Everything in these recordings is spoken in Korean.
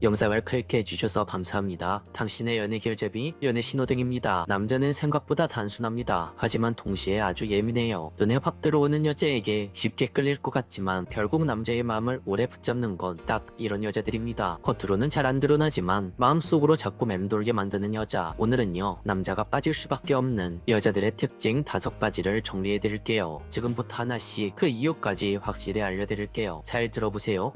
영상을 클릭해주셔서 감사합니다. 당신의 연애 결제비, 연애 신호등입니다. 남자는 생각보다 단순합니다. 하지만 동시에 아주 예민해요. 눈에 확 들어오는 여자에게 쉽게 끌릴 것 같지만 결국 남자의 마음을 오래 붙잡는 건 딱 이런 여자들입니다. 겉으로는 잘 안 드러나지만 마음속으로 자꾸 맴돌게 만드는 여자. 오늘은요, 남자가 빠질 수밖에 없는 여자들의 특징 5가지를 정리해드릴게요. 지금부터 하나씩 그 이유까지 확실히 알려드릴게요. 잘 들어보세요.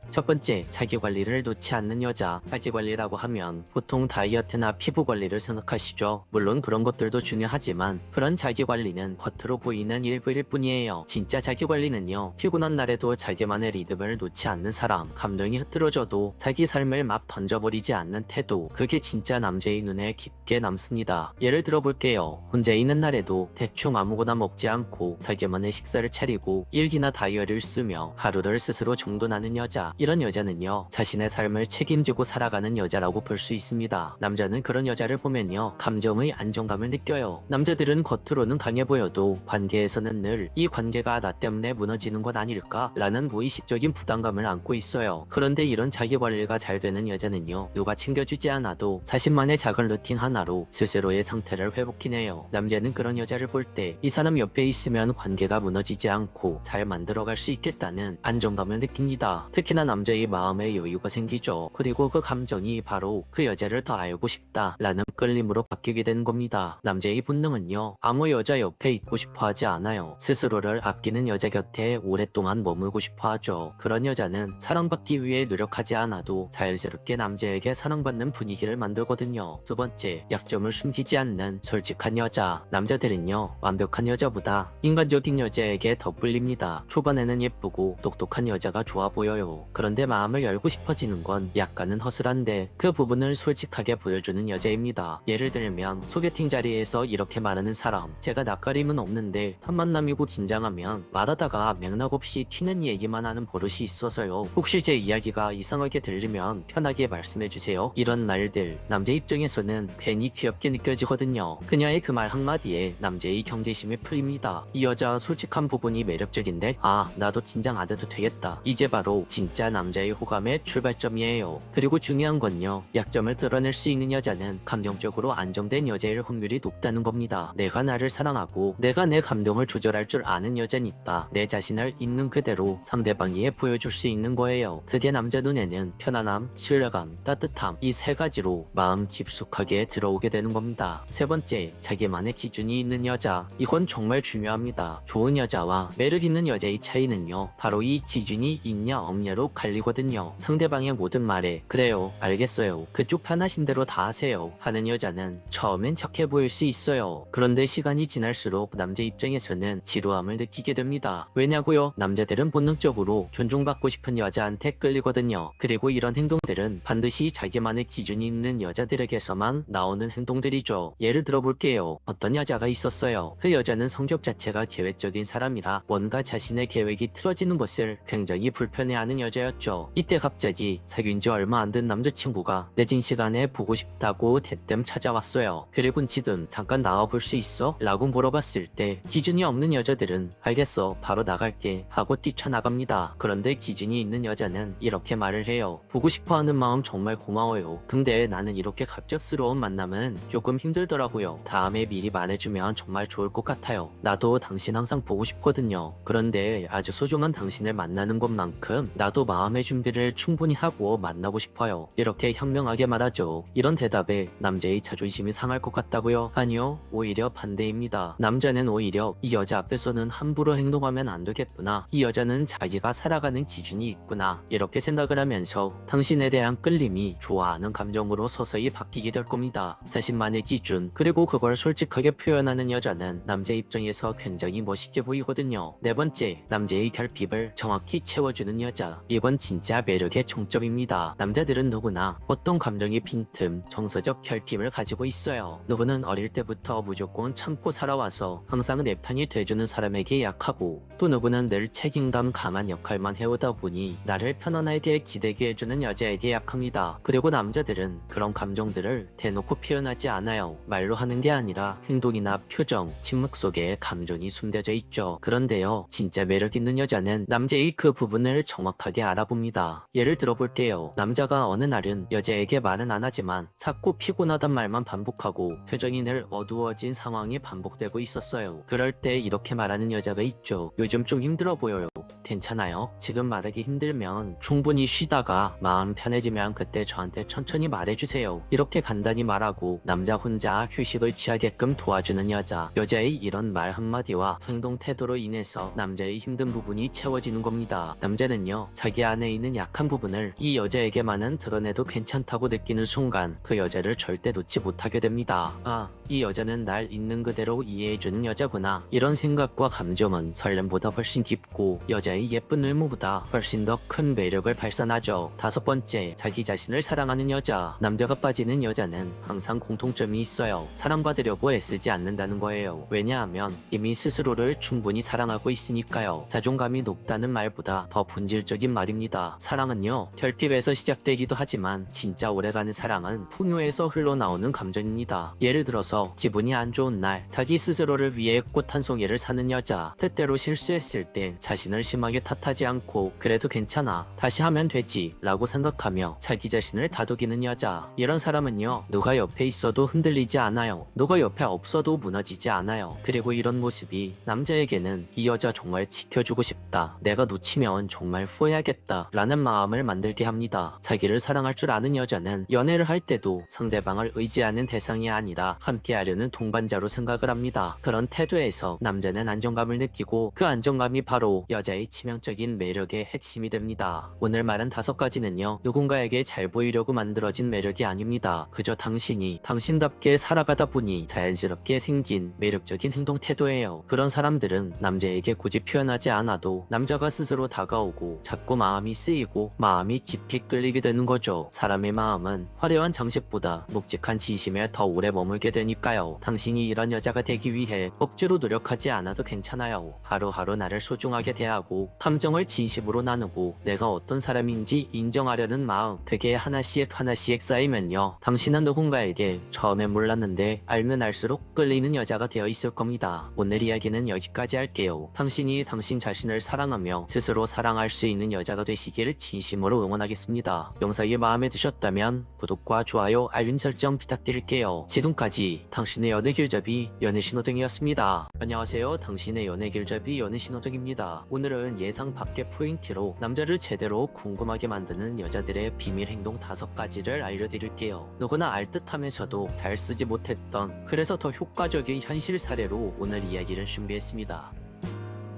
첫 번째, 자기관리를 놓지 않는 여자. 자기관리라고 하면 보통 다이어트나 피부관리를 생각하시죠. 물론 그런 것들도 중요하지만 그런 자기관리는 겉으로 보이는 일부일 뿐이에요. 진짜 자기관리는요, 피곤한 날에도 자기만의 리듬을 놓지 않는 사람, 감정이 흐트러져도 자기 삶을 막 던져버리지 않는 태도, 그게 진짜 남자의 눈에 깊게 남습니다. 예를 들어볼게요. 혼자 있는 날에도 대충 아무거나 먹지 않고 자기만의 식사를 차리고 일기나 다이어리를 쓰며 하루를 스스로 정돈하는 여자. 이런 여자는요, 자신의 삶을 책임지고 살아가는 여자라고 볼 수 있습니다. 남자는 그런 여자를 보면요, 감정의 안정감을 느껴요. 남자들은 겉으로는 강해 보여도 관계에서는 늘 이 관계가 나 때문에 무너지는 것 아닐까? 라는 무의식적인 부담감을 안고 있어요. 그런데 이런 자기관리가 잘 되는 여자는요, 누가 챙겨주지 않아도 자신만의 작은 루틴 하나로 스스로의 상태를 회복해내요. 남자는 그런 여자를 볼 때 이 사람 옆에 있으면 관계가 무너지지 않고 잘 만들어갈 수 있겠다는 안정감을 느낍니다. 특히나 남자의 마음에 여유가 생기죠. 그리고 그 감정이 바로 그 여자를 더 알고 싶다 라는 끌림으로 바뀌게 되는 겁니다. 남자의 본능은요, 아무 여자 옆에 있고 싶어 하지 않아요. 스스로를 아끼는 여자 곁에 오랫동안 머물고 싶어 하죠. 그런 여자는 사랑받기 위해 노력하지 않아도 자연스럽게 남자에게 사랑받는 분위기를 만들거든요. 두 번째, 약점을 숨기지 않는 솔직한 여자. 남자들은요, 완벽한 여자보다 인간적인 여자에게 더 끌립니다. 초반에는 예쁘고 똑똑한 여자가 좋아 보여요. 그런데 마음을 열고 싶어지는 건 약간은 허술한데 그 부분을 솔직하게 보여주는 여자입니다. 예를 들면 소개팅 자리에서 이렇게 말하는 사람, 제가 낯가림은 없는데 첫 만남이고 긴장하면 말하다가 맥락 없이 튀는 얘기만 하는 버릇이 있어서요. 혹시 제 이야기가 이상하게 들리면 편하게 말씀해주세요. 이런 말들 남자 입장에서는 괜히 귀엽게 느껴지거든요. 그녀의 그 말 한마디에 남자의 경계심이 풀립니다. 이 여자 솔직한 부분이 매력적인데, 아, 나도 긴장 안 해도 되겠다. 이제 바로 진짜 남자의 호감의 출발점이에요. 그리고 중요한 건요, 약점을 드러낼 수 있는 여자는 감정적으로 안정된 여자일 확률이 높다는 겁니다. 내가 나를 사랑하고 내가 내 감정을 조절할 줄 아는 여자니까 내 자신을 있는 그대로 상대방에게 보여줄 수 있는 거예요. 그게 남자 눈에는 편안함, 신뢰감, 따뜻함, 이 3가지로 마음 깊숙하게 들어오게 되는 겁니다. 세 번째, 자기만의 기준이 있는 여자. 이건 정말 중요합니다. 좋은 여자와 매력 있는 여자의 차이는요, 바로 이 기준이 있냐 없냐로 갈리거든요. 상대방의 모든 말에 그래요, 알겠어요, 그쪽 편하신 대로 다 하세요 하는 여자는 처음엔 착해 보일 수 있어요. 그런데 시간이 지날수록 남자 입장에서는 지루함을 느끼게 됩니다. 왜냐고요? 남자들은 본능적으로 존중받고 싶은 여자한테 끌리거든요. 그리고 이런 행동들은 반드시 자기만의 기준이 있는 여자들에게서만 나오는 행동들이죠. 예를 들어볼게요. 어떤 여자가 있었어요. 그 여자는 성격 자체가 계획적인 사람이라 뭔가 자신의 계획이 틀어지는 것을 굉장히 불편해하는 여자였죠. 이때 갑자기 사귄 지 얼마 안 된 남자친구가 내진 시간에 보고 싶다고 대뜸 찾아왔어요. 그리고 지금 잠깐 나와볼 수 있어? 라고 물어봤을 때 기준이 없는 여자들은 알겠어, 바로 나갈게 하고 뛰쳐나갑니다. 그런데 기준이 있는 여자는 이렇게 말을 해요. 보고 싶어하는 마음 정말 고마워요. 근데 나는 이렇게 갑작스러운 만남은 조금 힘들더라고요. 다음에 미리 말해주면 정말 좋을 것 같아요. 나도 당신 항상 보고 싶거든요. 그런데 아주 소중한 당신을 만나는 것만큼 나도 마음의 준비를 충분히 하고 만나고 싶어요. 이렇게 현명하게 말하죠. 이런 대답에 남자의 자존심이 상할 것 같다고요? 아니요, 오히려 반대입니다. 남자는 오히려 이 여자 앞에서는 함부로 행동하면 안 되겠구나, 이 여자는 자기가 살아가는 기준이 있구나, 이렇게 생각을 하면서 당신에 대한 끌림이 좋아하는 감정으로 서서히 바뀌게 될 겁니다. 자신만의 기준, 그리고 그걸 솔직하게 표현하는 여자는 남자 입장에서 굉장히 멋있게 보이거든요. 네 번째, 남자의 결핍을 정확히 채워주는 여자. 이건 진짜 매력의 총점입니다. 남자들은 누구나 어떤 감정의 빈틈, 정서적 결핍을 가지고 있어요. 누구는 어릴 때부터 무조건 참고 살아와서 항상 내 편이 돼주는 사람에게 약하고, 또 누구는 늘 책임감 강한 역할만 해오다 보니 나를 편안하게 기대게 해주는 여자에게 약합니다. 그리고 남자들은 그런 감정들을 대놓고 표현하지 않아요. 말로 하는 게 아니라 행동이나 표정, 침묵 속에 감정이 숨겨져 있죠. 그런데요, 진짜 매력 있는 여자는 남자의 그 부분을 정확하게 알아봅니다. 예를 들어볼게요. 남자가 어느 날은 여자에게 말은 안 하지만 자꾸 피곤하단 말만 반복하고 표정이 늘 어두워진 상황이 반복되고 있었어요. 그럴 때 이렇게 말하는 여자가 있죠. 요즘 좀 힘들어 보여요. 괜찮아요? 지금 말하기 힘들면 충분히 쉬다가 마음 편해지면 그때 저한테 천천히 말해주세요. 이렇게 간단히 말하고 남자 혼자 휴식을 취하게끔 도와주는 여자. 여자의 이런 말 한마디와 행동 태도로 인해서 남자의 힘든 부분이 채워지는 겁니다. 남자는요, 자기 안에 있는 약한 부분을 이 여자에게만은 드러내도 괜찮다고 느끼는 순간 그 여자를 절대 놓지 못하게 됩니다. 아, 이 여자는 날 있는 그대로 이해해주는 여자구나. 이런 생각과 감정은 설렘보다 훨씬 깊고 여자의 예쁜 외모보다 훨씬 더 큰 매력을 발산하죠. 5번째, 자기 자신을 사랑하는 여자. 남자가 빠지는 여자는 항상 공통점이 있어요. 사랑받으려고 애쓰지 않는다는 거예요. 왜냐하면 이미 스스로를 충분히 사랑하고 있으니까요. 자존감이 높다는 말보다 더 본질적인 말입니다. 사랑은요, 결핍에서 시작되기도 하지만 진짜 오래가는 사랑은 풍요에서 흘러나오는 감정입니다. 예를 들어서 기분이 안 좋은 날 자기 스스로를 위해 꽃 한 송이를 사는 여자. 때때로 실수했을 땐 자신을 심하게 탓하지 않고 그래도 괜찮아, 다시 하면 되지 라고 생각하며 자기 자신을 다독이는 여자. 이런 사람은요, 누가 옆에 있어도 흔들리지 않아요. 누가 옆에 없어도 무너지지 않아요. 그리고 이런 모습이 남자에게는 이 여자 정말 지켜주고 싶다, 내가 놓치면 정말 후회하겠다 라는 마음을 만들게 합니다. 자기를 사랑할 줄 아는 여자는 연애를 할 때도 상대방을 의지하는 대상이 아니라 함께하려는 동반자로 생각을 합니다. 그런 태도에서 남자는 안정감을 느끼고 그 안정감이 바로 여자의 치명적인 매력의 핵심이 됩니다. 오늘 말한 5가지는요, 누군가에게 잘 보이려고 만들어진 매력이 아닙니다. 그저 당신이 당신답게 살아가다 보니 자연스럽게 생긴 매력적인 행동 태도예요. 그런 사람들은 남자에게 굳이 표현하지 않아도 남자가 스스로 다가오고 자꾸 마음이 쓰이고 마음이 깊이 끌리게 되는 거죠. 사람의 마음은 화려한 장식보다 묵직한 진심에 더 오래 머물게 되니까요. 당신이 이런 여자가 되기 위해 억지로 노력하지 않아도 괜찮아요. 하루하루 나를 소중하게 대하고 감정을 진심으로 나누고 내가 어떤 사람인지 인정하려는 마음, 그게 하나씩 쌓이면요, 당신은 누군가에게 처음엔 몰랐는데 알면 알수록 끌리는 여자가 되어 있을 겁니다. 오늘 이야기는 여기까지 할게요. 당신이 당신 자신을 사랑하며 스스로 사랑할 수 있는 여자가 되시길 진심으로 응원하겠습니다. 영상이 마음에 드셨다면 구독과 좋아요, 알림 설정 부탁드릴게요. 지금까지 당신의 연애 길잡이 연애신호등이었습니다. 안녕하세요. 당신의 연애 길잡이 연애신호등입니다. 오늘은 예상 밖의 포인트로 남자를 제대로 궁금하게 만드는 여자들의 비밀 행동 5가지를 알려드릴게요. 누구나 알듯하면서도 잘 쓰지 못했던, 그래서 더 효과적인 현실 사례로 오늘 이야기를 준비했습니다.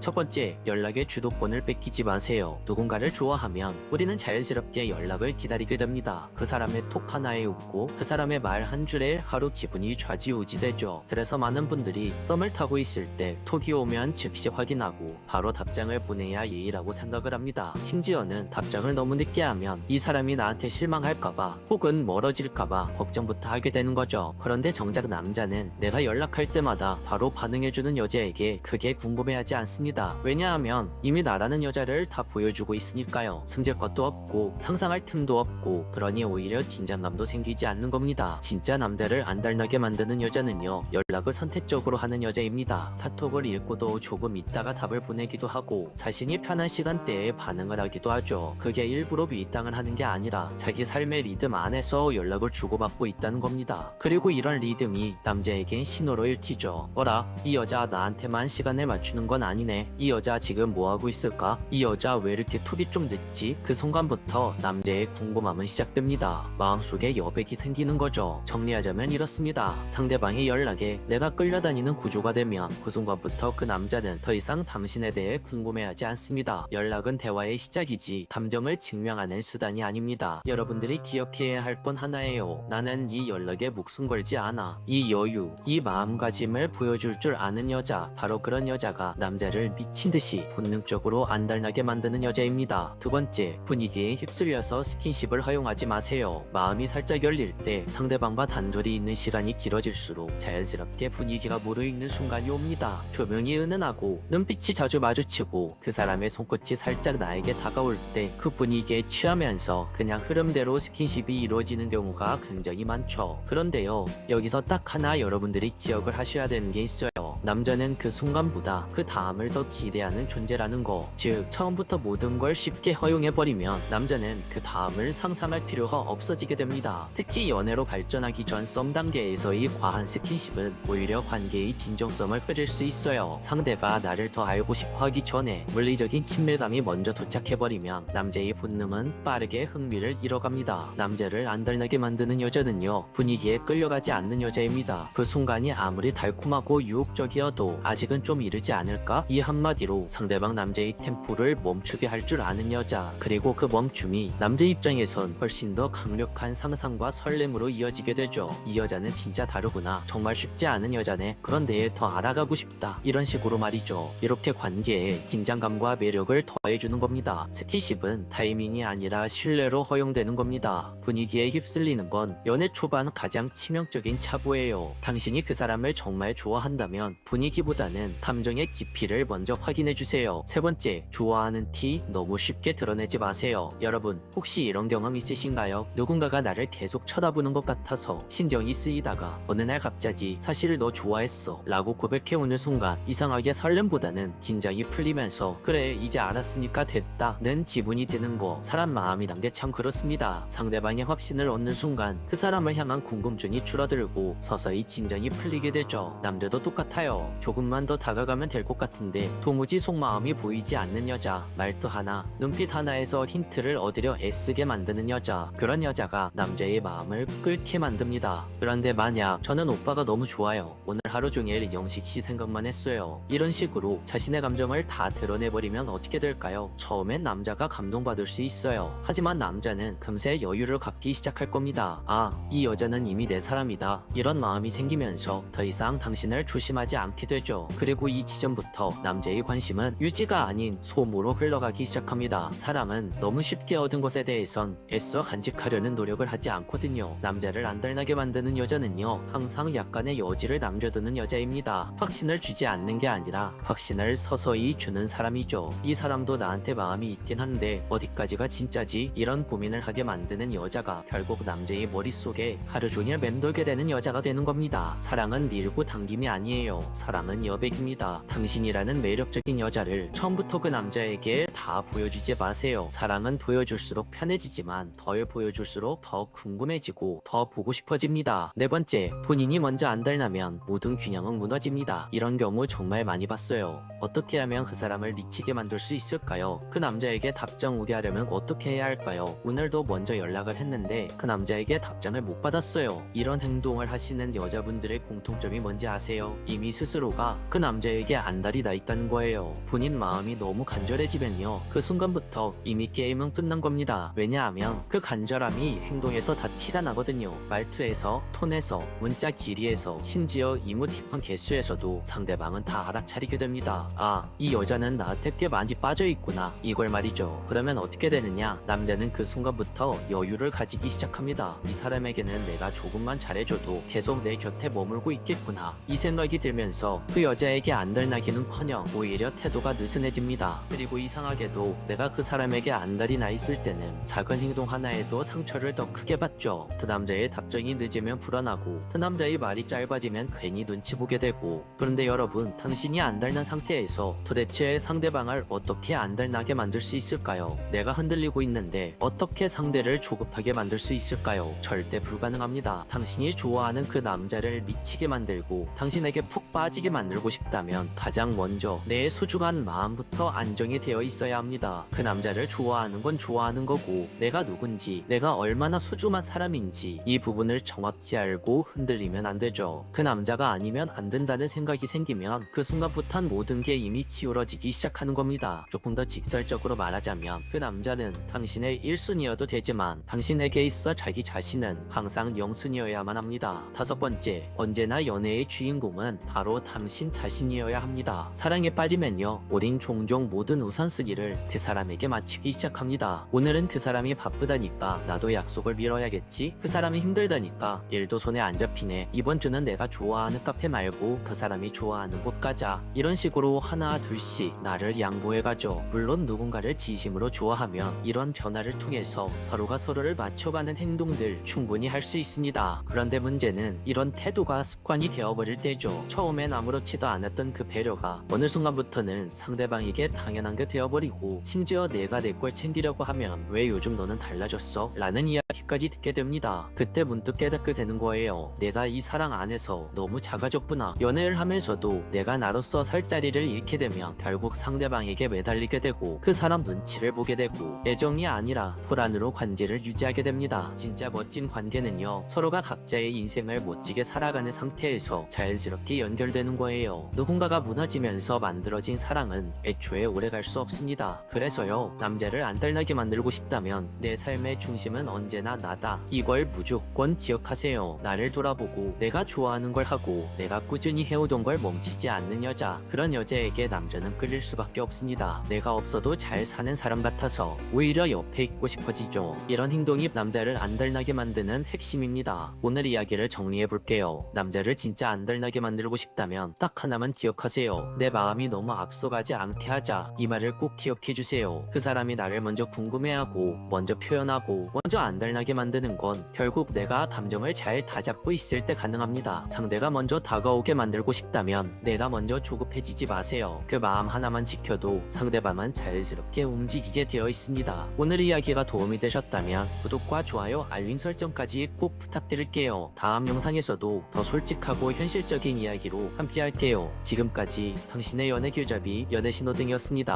첫 번째, 연락의 주도권을 뺏기지 마세요. 누군가를 좋아하면 우리는 자연스럽게 연락을 기다리게 됩니다. 그 사람의 톡 하나에 웃고 그 사람의 말 한 줄에 하루 기분이 좌지우지 되죠. 그래서 많은 분들이 썸을 타고 있을 때 톡이 오면 즉시 확인하고 바로 답장을 보내야 예의라고 생각을 합니다. 심지어는 답장을 너무 늦게 하면 이 사람이 나한테 실망할까봐 혹은 멀어질까봐 걱정부터 하게 되는 거죠. 그런데 정작 남자는 내가 연락할 때마다 바로 반응해주는 여자에게 크게 궁금해하지 않습니다. 왜냐하면 이미 나라는 여자를 다 보여주고 있으니까요. 숨질 것도 없고 상상할 틈도 없고, 그러니 오히려 긴장감도 생기지 않는 겁니다. 진짜 남자를 안달나게 만드는 여자는요, 연락을 선택적으로 하는 여자입니다. 카톡을 읽고도 조금 있다가 답을 보내기도 하고 자신이 편한 시간대에 반응을 하기도 하죠. 그게 일부러 밀당을 하는 게 아니라 자기 삶의 리듬 안에서 연락을 주고받고 있다는 겁니다. 그리고 이런 리듬이 남자에겐 신호로 읽히죠. 어라, 이 여자 나한테만 시간을 맞추는 건 아니네. 이 여자 지금 뭐하고 있을까? 이 여자 왜 이렇게 톡이 좀 늦지? 그 순간부터 남자의 궁금함은 시작됩니다. 마음속에 여백이 생기는 거죠. 정리하자면 이렇습니다. 상대방의 연락에 내가 끌려다니는 구조가 되면 그 순간부터 그 남자는 더 이상 당신에 대해 궁금해하지 않습니다. 연락은 대화의 시작이지 감정을 증명하는 수단이 아닙니다. 여러분들이 기억해야 할 건 하나예요. 나는 이 연락에 목숨 걸지 않아. 이 여유, 이 마음가짐을 보여줄 줄 아는 여자, 바로 그런 여자가 남자를 미친듯이 본능적으로 안달나게 만드는 여자입니다. 2번째, 분위기에 휩쓸려서 스킨십을 허용하지 마세요. 마음이 살짝 열릴 때 상대방과 단둘이 있는 시간이 길어질수록 자연스럽게 분위기가 무르익는 순간이 옵니다. 조명이 은은하고 눈빛이 자주 마주치고 그 사람의 손끝이 살짝 나에게 다가올 때 그 분위기에 취하면서 그냥 흐름대로 스킨십이 이루어지는 경우가 굉장히 많죠. 그런데요, 여기서 딱 하나 여러분들이 기억을 하셔야 되는 게 있어요. 남자는 그 순간보다 그 다음을 더 기대하는 존재라는 거. 즉 처음부터 모든 걸 쉽게 허용해버리면 남자는 그 다음을 상상할 필요가 없어지게 됩니다. 특히 연애로 발전하기 전 썸 단계에서의 과한 스킨십은 오히려 관계의 진정성을 끌일 수 있어요. 상대가 나를 더 알고 싶어 하기 전에 물리적인 친밀감이 먼저 도착해버리면 남자의 본능은 빠르게 흥미를 잃어갑니다. 남자를 안달나게 만드는 여자는요, 분위기에 끌려가지 않는 여자입니다. 그 순간이 아무리 달콤하고 유혹적이어도 아직은 좀 이르지 않을까? 이 한마디로 상대방 남자의 템포를 멈추게 할 줄 아는 여자. 그리고 그 멈춤이 남자 입장에선 훨씬 더 강력한 상상과 설렘으로 이어지게 되죠. 이 여자는 진짜 다르구나. 정말 쉽지 않은 여자네. 그런데 더 알아가고 싶다. 이런 식으로 말이죠. 이렇게 관계에 긴장감과 매력을 더해주는 겁니다. 스킨십은 타이밍이 아니라 신뢰로 허용되는 겁니다. 분위기에 휩쓸리는 건 연애 초반 가장 치명적인 착오예요. 당신이 그 사람을 정말 좋아한다면 분위기보다는 감정의 깊이를 먼저 확인해주세요. 세 번째, 좋아하는 티 너무 쉽게 드러내지 마세요. 여러분, 혹시 이런 경험 있으신가요? 누군가가 나를 계속 쳐다보는 것 같아서 신경이 쓰이다가 어느 날 갑자기 사실 너 좋아했어 라고 고백해오는 순간 이상하게 설렘보다는 긴장이 풀리면서 그래 이제 알았으니까 됐다 는 기분이 드는 거. 사람 마음이란 게 참 그렇습니다. 상대방의 확신을 얻는 순간 그 사람을 향한 궁금증이 줄어들고 서서히 긴장이 풀리게 되죠. 남자도 똑같아요. 조금만 더 다가가면 될 것 같은데 도무지 속마음이 보이지 않는 여자. 말투 하나, 눈빛 하나에서 힌트를 얻으려 애쓰게 만드는 여자. 그런 여자가 남자의 마음을 끓게 만듭니다. 그런데 만약 저는 오빠가 너무 좋아요. 오늘 하루 종일 영식씨 생각만 했어요. 이런 식으로 자신의 감정을 다 드러내버리면 어떻게 될까요? 처음엔 남자가 감동받을 수 있어요. 하지만 남자는 금세 여유를 갖기 시작할 겁니다. 아, 이 여자는 이미 내 사람이다. 이런 마음이 생기면서 더 이상 당신을 조심하지 않게 되죠. 그리고 이 지점부터 남자의 관심은 유지가 아닌 소모로 흘러가기 시작합니다. 사람은 너무 쉽게 얻은 것에 대해선 애써 간직하려는 노력을 하지 않거든요. 남자를 안달나게 만드는 여자는요, 항상 약간의 여지를 남겨두는 여자입니다. 확신을 주지 않는 게 아니라 확신을 서서히 주는 사람이죠. 이 사람도 나한테 마음이 있긴 한데 어디까지가 진짜지? 이런 고민을 하게 만드는 여자가 결국 남자의 머릿속에 하루 종일 맴돌게 되는 여자가 되는 겁니다. 사랑은 밀고 당김이 아니에요. 사랑은 여백입니다. 당신이라는 매력적인 여자를 처음부터 그 남자에게 다 보여주지 마세요. 사랑은 보여줄수록 편해지지만 덜 보여줄수록 더 궁금해지고 더 보고 싶어집니다. 네 번째, 본인이 먼저 안달나면 모든 균형은 무너집니다. 이런 경우 정말 많이 봤어요. 어떻게 하면 그 사람을 미치게 만들 수 있을까요? 그 남자에게 답장 오게 하려면 어떻게 해야 할까요? 오늘도 먼저 연락을 했는데 그 남자에게 답장을 못 받았어요. 이런 행동을 하시는 여자분들의 공통점이 뭔지 아세요? 이미 스스로가 그 남자에게 안달이 나 있다는 거예요. 본인 마음이 너무 간절해지면요, 그 순간부터 이미 게임은 끝난 겁니다. 왜냐하면 그 간절함이 행동에서 다 티가 나거든요. 말투에서, 톤에서, 문자 길이에서, 심지어 이모티콘 개수에서도 상대방은 다 알아차리게 됩니다. 아, 이 여자는 나한테 꽤 많이 빠져있구나, 이걸 말이죠. 그러면 어떻게 되느냐? 남자는 그 순간부터 여유를 가지기 시작합니다. 이 사람에게는 내가 조금만 잘해줘도 계속 내 곁에 머물고 있겠구나, 이 생각이 들면서 그 여자에게 안달나기는커녕 오히려 태도가 느슨해집니다. 그리고 이상하게도 내가 그 사람에게 안달이 나 있을 때는 작은 행동 하나에도 상처를 더 크게 받죠. 그 남자의 답장이 늦으면 불안하고 그 남자의 말이 짧아지면 괜히 눈치 보게 되고. 그런데 여러분, 당신이 안달난 상태에서 도대체 상대방을 어떻게 안달나게 만들 수 있을까요? 내가 흔들리고 있는데 어떻게 상대를 조급하게 만들 수 있을까요? 절대 불가능합니다. 당신이 좋아하는 그 남자를 미치게 만들고 당신에게 푹 빠지게 만들고 싶다면 가장 먼저 내 소중한 마음부터 안정이 되어 있어야 합니다. 그 남자를 좋아하는 건 좋아하는 거고 내가 누군지, 내가 얼마나 소중한 사람인지 이 부분을 정확히 알고 흔들리면 안 되죠. 그 남자가 아니면 안 된다는 생각이 생기면 그 순간부터는 모든 게 이미 치우러지기 시작하는 겁니다. 조금 더 직설적으로 말하자면 그 남자는 당신의 1순위여도 되지만 당신에게 있어 자기 자신은 항상 0순위여야만 합니다. 다섯 번째, 언제나 연애의 주인공은 바로 당신 자신이어야 합니다. 사랑에 빠지면요, 우린 종종 모든 우선순위를 그 사람에게 맞추기 시작합니다. 오늘은 그 사람이 바쁘다니까 나도 약속을 미뤄야겠지. 그 사람이 힘들다니까 일도 손에 안 잡히네. 이번 주는 내가 좋아하는 카페 말고 그 사람이 좋아하는 곳 가자. 이런 식으로 하나 둘씩 나를 양보해가죠. 물론 누군가를 진심으로 좋아하면 이런 변화를 통해서 서로가 서로를 맞춰가는 행동들 충분히 할 수 있습니다. 그런데 문제는 이런 태도가 습관이 되어버릴 때죠. 처음에 처음엔 아무렇지도 않았던 그 배려가 어느 순간부터는 상대방에게 당연한 게 되어버리고, 심지어 내가 내 걸 챙기려고 하면 왜 요즘 너는 달라졌어? 라는 이야기까지 듣게 됩니다. 그때 문득 깨닫게 되는 거예요. 내가 이 사랑 안에서 너무 작아졌구나. 연애를 하면서도 내가 나로서 살 자리를 잃게 되면 결국 상대방에게 매달리게 되고, 그 사람 눈치를 보게 되고, 애정이 아니라 불안으로 관계를 유지하게 됩니다. 진짜 멋진 관계는요, 서로가 각자의 인생을 멋지게 살아가는 상태에서 자연스럽게 연결되는 거예요. 누군가가 무너지면서 만들어진 사랑은 애초에 오래갈 수 없습니다. 그래서요, 남자를 안달나게 만들고 싶다면 내 삶의 중심은 언제나 나다. 이걸 무조건 기억하세요. 나를 돌아보고 내가 좋아하는 걸 하고 내가 꾸준히 해오던 걸 멈추지 않는 여자, 그런 여자에게 남자는 끌릴 수밖에 없습니다. 내가 없어도 잘 사는 사람 같아서 오히려 옆에 있고 싶어지죠. 이런 행동이 남자를 안달나게 만드는 핵심입니다. 오늘 이야기를 정리해 볼게요. 남자를 진짜 안달나게 만들고 싶다면 딱 하나만 기억하세요. 내 마음이 너무 앞서가지 않게 하자. 이 말을 꼭 기억해 주세요. 그 사람이 나를 먼저 궁금해하고 먼저 표현하고 먼저 안달나게 만드는 건 결국 내가 감정을 잘 다잡고 있을 때 가능합니다. 상대가 먼저 다가오게 만들고 싶다면 내가 먼저 조급해지지 마세요. 그 마음 하나만 지켜도 상대방은 자연스럽게 움직이게 되어 있습니다. 오늘 이야기가 도움이 되셨다면 구독과 좋아요, 알림 설정까지 꼭 부탁드릴게요. 다음 영상에서도 더 솔직하고 현실적인 이야기로 함께 할게요. 지금까지 당신의 연애 길잡이 연애 신호등이었습니다.